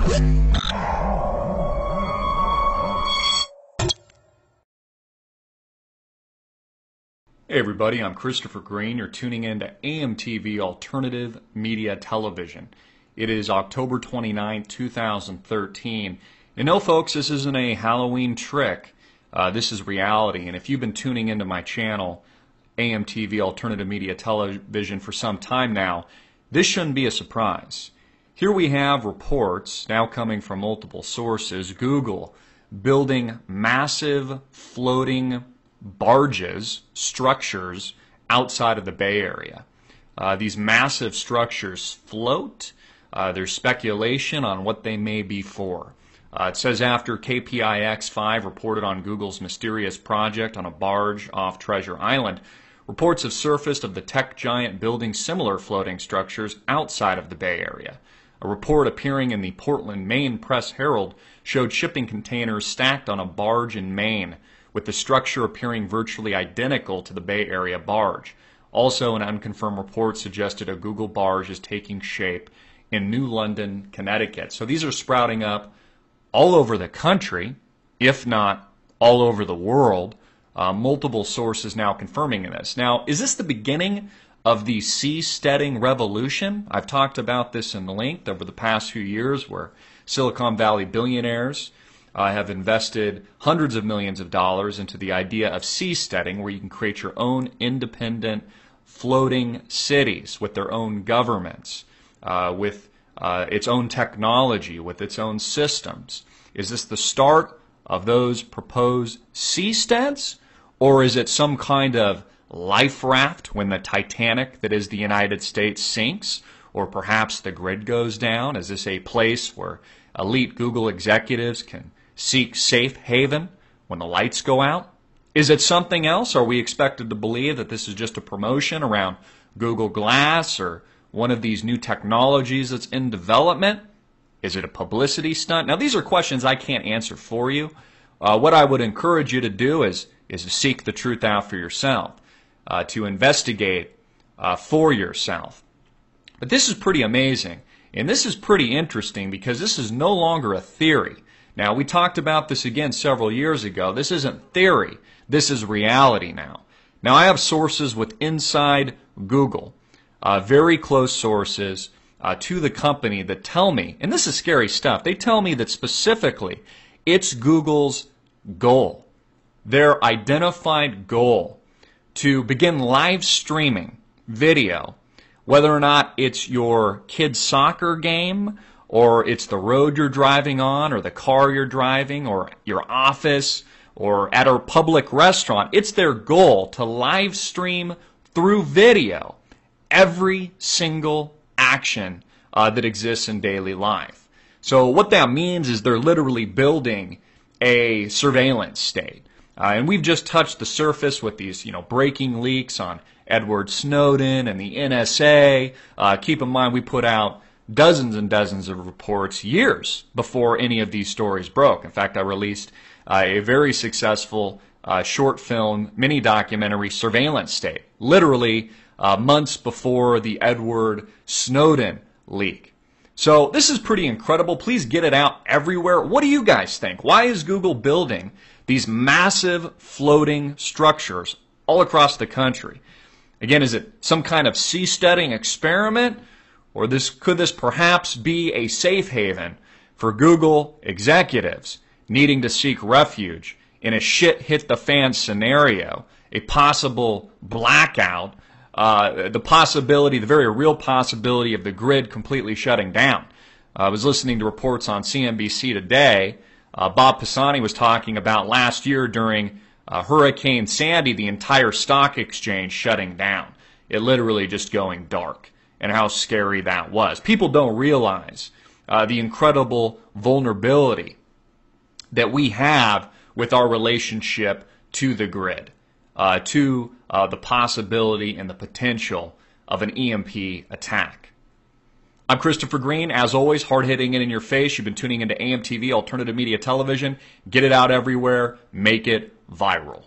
Hey everybody, I'm Christopher Green. You're tuning in to AMTV Alternative Media Television. It is October 29, 2013. And no folks, this isn't a Halloween trick. This is reality. And if you've been tuning into my channel, AMTV Alternative Media Television, for some time now, this shouldn't be a surprise. Here we have reports now coming from multiple sources. Google building massive floating barges, structures outside of the Bay Area. These massive structures float. There's speculation on what they may be for. It says after KPIX5 reported on Google's mysterious project on a barge off Treasure Island, reports have surfaced of the tech giant building similar floating structures outside of the Bay Area. A report appearing in the Portland, Maine Press Herald showed shipping containers stacked on a barge in Maine, with the structure appearing virtually identical to the Bay Area barge. Also, an unconfirmed report suggested a Google barge is taking shape in New London, Connecticut. So these are sprouting up all over the country, if not all over the world. Multiple sources now confirming this. Now, is this the beginning of the seasteading revolution? I've talked about this in length over the past few years, where Silicon Valley billionaires have invested hundreds of millions of dollars into the idea of seasteading, where you can create your own independent floating cities with their own governments, with its own technology, with its own systems. Is this the start of those proposed seasteads, or is it some kind of life raft when the Titanic that is the United States sinks, or perhaps the grid goes down? Is this a place where elite Google executives can seek safe haven when the lights go out? Is it something else? Are we expected to believe that this is just a promotion around Google Glass or one of these new technologies that's in development? Is it a publicity stunt? Now, these are questions I can't answer for you. What I would encourage you to do is to seek the truth out for yourself, to investigate for yourself. But this is pretty amazing, and this is pretty interesting because this is no longer a theory. Now, we talked about this again several years ago. This isn't theory. This is reality now. Now, I have sources with inside Google, very close sources to the company that tell me, and this is scary stuff, they tell me that specifically it's Google's goal, their identified goal, to begin live streaming video, whether or not it's your kid's soccer game, or it's the road you're driving on, or the car you're driving, or your office, or at a public restaurant. It's their goal to live stream through video every single action that exists in daily life. So what that means is they're literally building a surveillance state. And we've just touched the surface with these, breaking leaks on Edward Snowden and the NSA. Keep in mind, we put out dozens and dozens of reports years before any of these stories broke. In fact, I released a very successful short film mini documentary, Surveillance State, literally months before the Edward Snowden leak. So this is pretty incredible. Please get it out everywhere. What do you guys think? Why is Google building these massive floating structures all across the country? Again, is it some kind of seasteading experiment? Or could this perhaps be a safe haven for Google executives needing to seek refuge in a shit-hit-the-fan scenario, a possible blackout, the very real possibility of the grid completely shutting down? I was listening to reports on CNBC today. Bob Pisani was talking about last year during Hurricane Sandy, the entire stock exchange shutting down. It literally just going dark, and how scary that was. People don't realize the incredible vulnerability that we have with our relationship to the grid, to the possibility and the potential of an EMP attack. I'm Christopher Green. As always, hard-hitting it in your face. You've been tuning into AMTV Alternative Media Television. Get it out everywhere. Make it viral.